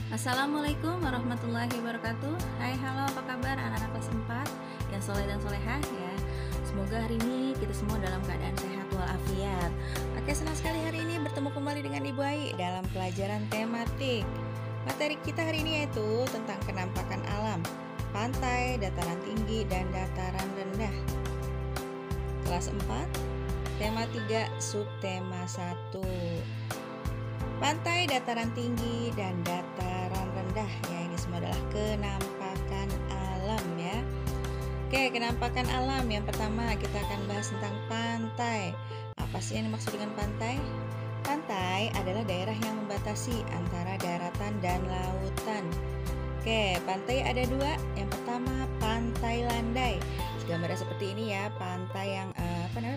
Assalamualaikum warahmatullahi wabarakatuh. Hai, halo, apa kabar anak-anak kelas 4 yang soleh dan solehah ya. Semoga hari ini kita semua dalam keadaan sehat walafiat. Oke, senang sekali hari ini bertemu kembali dengan Ibu Ai dalam pelajaran tematik. Materi kita hari ini yaitu tentang kenampakan alam, pantai, dataran tinggi, dan dataran rendah. Kelas 4, tema 3, subtema 1. Pantai, dataran tinggi, dan dataran rendah ya, ini semua adalah kenampakan alam ya. Oke, kenampakan alam yang pertama kita akan bahas tentang pantai. Apa sih yang dimaksud dengan pantai? Pantai adalah daerah yang membatasi antara daratan dan lautan. Oke, pantai ada dua. Yang pertama pantai landai. Gambarnya seperti ini ya, pantai yang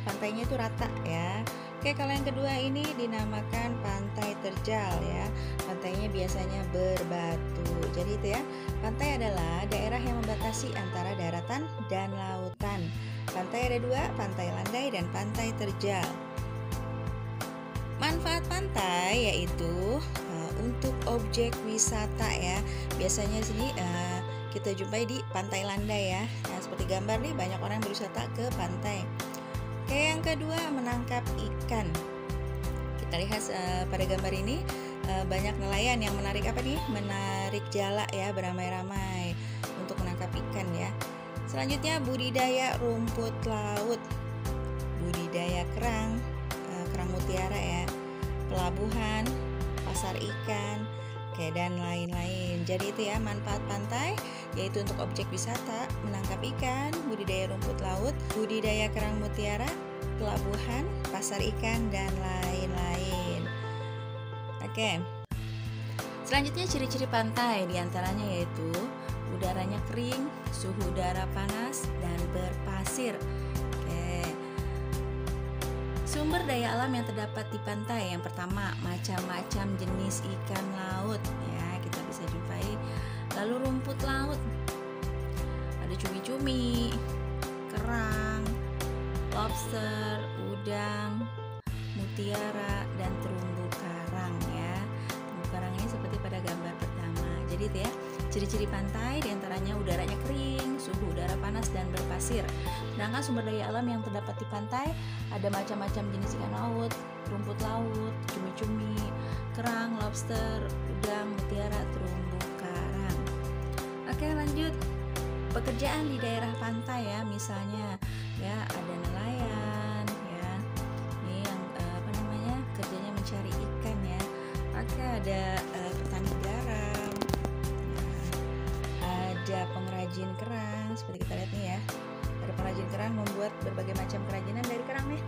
pantainya itu rata ya. Oke, kalau yang kedua ini dinamakan pantai terjal ya. Pantainya biasanya berbatu. Jadi itu ya, pantai adalah daerah yang membatasi antara daratan dan lautan. Pantai ada dua, pantai landai dan pantai terjal. Manfaat pantai yaitu untuk objek wisata ya. Biasanya di sini kita jumpai di pantai landai ya. Nah, seperti gambar nih, banyak orang berwisata ke pantai. Oke, yang kedua menangkap ikan. Kita lihat pada gambar ini banyak nelayan yang menarik apa nih? Menarik jala ya, beramai-ramai untuk menangkap ikan ya. Selanjutnya budidaya rumput laut, budidaya kerang, kerang mutiara ya, pelabuhan, pasar ikan, oke, dan lain-lain. Jadi itu ya manfaat pantai, yaitu untuk objek wisata, menangkap ikan, budidaya rumput laut, budidaya kerang mutiara, pelabuhan, pasar ikan, dan lain-lain. Oke. Selanjutnya ciri-ciri pantai diantaranya yaitu udaranya kering, suhu udara panas, dan berpasir. Oke. Sumber daya alam yang terdapat di pantai, yang pertama macam-macam jenis ikan laut ya, kita bisa jumpai. Lalu rumput laut, ada cumi-cumi, kerang, lobster, udang, mutiara, dan terumbu karang ya. Terumbu karang ini seperti pada gambar pertama. Jadi itu ya, ciri-ciri pantai diantaranya udaranya kering, suhu udara panas, dan berpasir. Sedangkan sumber daya alam yang terdapat di pantai ada macam-macam jenis ikan laut, rumput laut, cumi-cumi, kerang, lobster, udang, mutiara, terumbu karang. Oke, lanjut. Pekerjaan di daerah pantai ya, misalnya ya ada nelayan ya. Ini yang kerjanya mencari ikan ya. Oke, ada petani garam. Ada pengrajin kerang, seperti kita lihat nih ya. Ada pengrajin kerang membuat berbagai macam kerajinan dari kerang nih.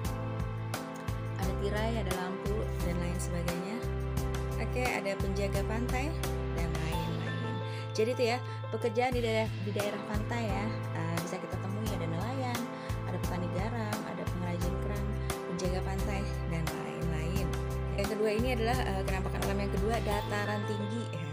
Ada tirai, ada lampu, dan lain sebagainya. Oke, ada penjaga pantai dan lain-lain. Jadi itu ya, pekerjaan di daerah pantai ya, bisa kita temui ada nelayan, ada petani garam, ada pengrajin kerang, penjaga pantai, dan lain-lain. Yang kedua ini adalah kenampakan alam yang kedua, dataran tinggi ya.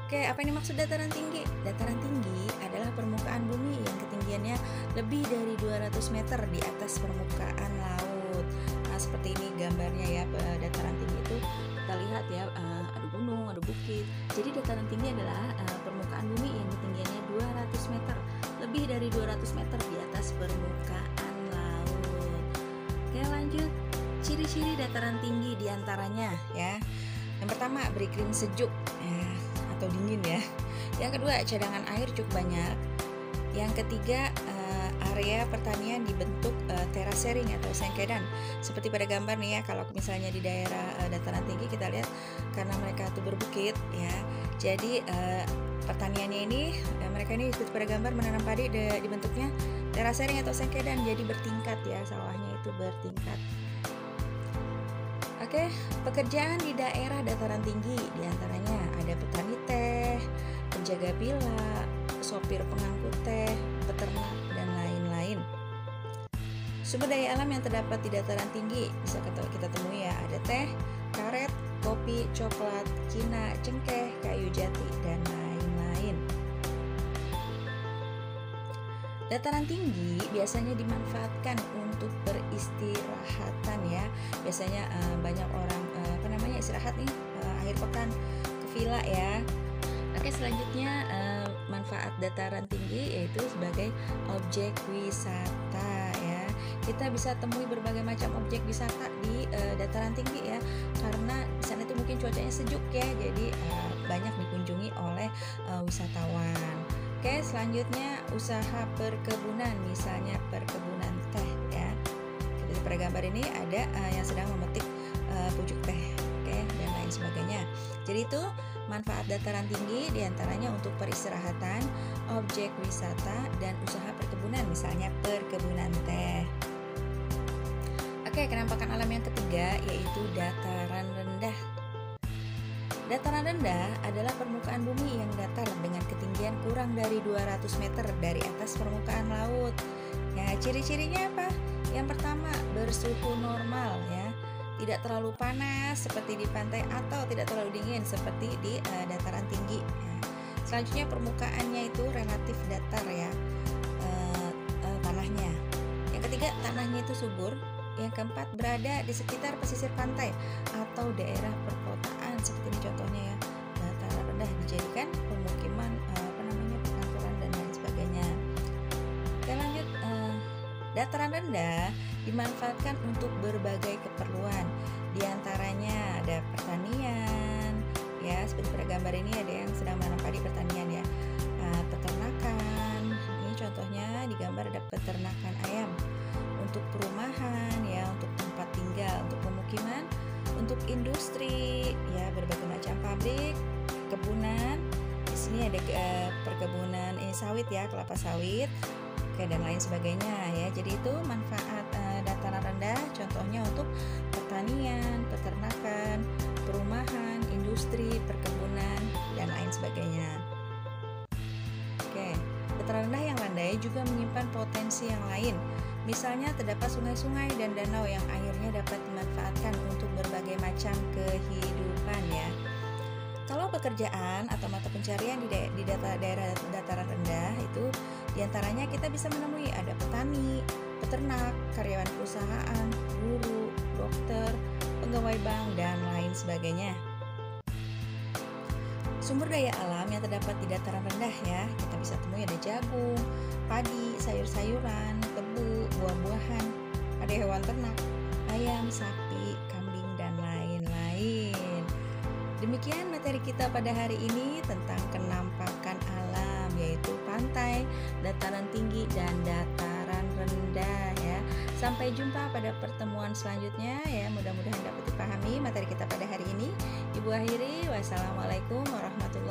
Oke, apa yang dimaksud dataran tinggi? Dataran tinggi adalah permukaan bumi yang ketinggiannya lebih dari 200 meter di atas permukaan laut. Nah, seperti ini gambarnya ya, dataran tinggi itu kita lihat ya, ada gunung, ada bukit. Jadi dataran tinggi adalah permukaan bumi yang ketinggiannya 200 meter, lebih dari 200 meter di atas permukaan laut. Oke, lanjut. Ciri-ciri dataran tinggi diantaranya ya. Yang pertama, beriklim sejuk ya, atau dingin ya. Yang kedua, cadangan air cukup banyak. Yang ketiga, area pertanian dibentuk terasering atau sengkedan. Seperti pada gambar nih ya, kalau misalnya di daerah dataran tinggi kita lihat karena mereka itu berbukit ya. Jadi pertaniannya ini mereka ini seperti pada gambar menanam padi dibentuknya terasering atau sengkedan, jadi bertingkat ya, sawahnya itu bertingkat. Oke, pekerjaan di daerah dataran tinggi diantaranya ada petani teh, penjaga villa, sopir pengangkut teh, peternak, dan lain-lain. Sumber daya alam yang terdapat di dataran tinggi bisa kita temui ya, ada teh, karet, kopi, coklat, cina, cengkeh, kayu jati, dan lain-lain. Dataran tinggi biasanya dimanfaatkan untuk beristirahatan ya. Biasanya banyak orang istirahat nih akhir pekan ke villa ya. Oke, selanjutnya manfaat dataran tinggi yaitu sebagai objek wisata ya. Kita bisa temui berbagai macam objek wisata di dataran tinggi ya, karena di sana itu mungkin cuacanya sejuk ya, jadi banyak dikunjungi oleh wisatawan. Oke, selanjutnya usaha perkebunan, misalnya perkebunan teh ya. Jadi pada gambar ini ada yang sedang memetik pucuk teh, oke, dan lain sebagainya. Jadi itu manfaat dataran tinggi diantaranya untuk peristirahatan, objek wisata, dan usaha perkebunan, misalnya perkebunan teh. Oke, kenampakan alam yang ketiga yaitu dataran rendah. Dataran rendah adalah permukaan bumi yang datar dengan ketinggian kurang dari 200 meter dari atas permukaan laut. Ya, ciri-cirinya apa? Yang pertama, bersuhu normal ya. Tidak terlalu panas seperti di pantai atau tidak terlalu dingin seperti di dataran tinggi. Selanjutnya permukaannya itu relatif datar ya, tanahnya. Yang ketiga, tanahnya itu subur. Yang keempat, berada di sekitar pesisir pantai atau daerah perkotaan seperti ini contohnya ya. Dataran rendah dijadikan pemukiman perkantoran dan lain sebagainya. Oke, lanjut. Dataran rendah dimanfaatkan untuk berbagai keperluan. Di antaranya ada pertanian, ya seperti pada gambar ini ada yang sedang menanam padi, pertanian ya. Peternakan, ini contohnya di gambar ada peternakan ayam. Untuk perumahan, ya untuk tempat tinggal, untuk pemukiman, untuk industri, ya berbagai macam pabrik, kebunan. Di sini ada perkebunan sawit ya, kelapa sawit. Oke, dan lain sebagainya ya. Jadi itu manfaat dataran rendah, contohnya untuk pertanian, peternakan, perumahan, industri, perkebunan, dan lain sebagainya. Oke, dataran rendah yang landai juga menyimpan potensi yang lain. Misalnya terdapat sungai-sungai dan danau yang akhirnya dapat dimanfaatkan untuk berbagai macam kehidupan ya. Kalau pekerjaan atau mata pencarian di daerah dataran rendah itu diantaranya kita bisa menemui ada petani, peternak, karyawan perusahaan, guru, dokter, pegawai bank, dan lain sebagainya. Sumber daya alam yang terdapat di dataran rendah ya, kita bisa temui ada jagung, padi, sayur-sayuran, tebu, buah-buahan, ada hewan ternak, ayam, sapi, kambing, dan lain-lain. Demikian materi kita pada hari ini tentang kenampakan alam, yaitu pantai, dataran tinggi, dan dataran rendah ya. Sampai jumpa pada pertemuan selanjutnya ya. Mudah-mudahan dapat dipahami materi kita pada hari ini. Ibu akhiri, wassalamualaikum warahmatullahi wabarakatuh.